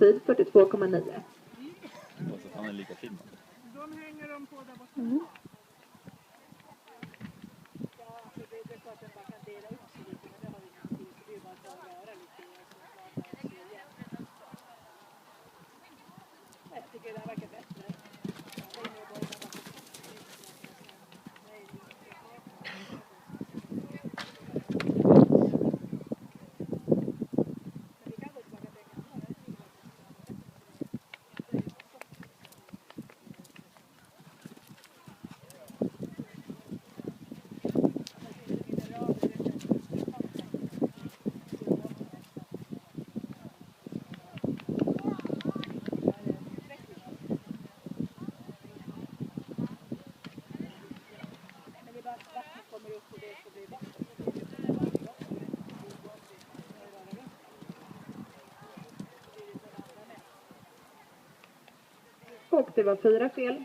tid 42,9. Han är lika fin. De hänger de på där borta. Mm. Jag tycker det här verkar bättre. Och det var 4 fel.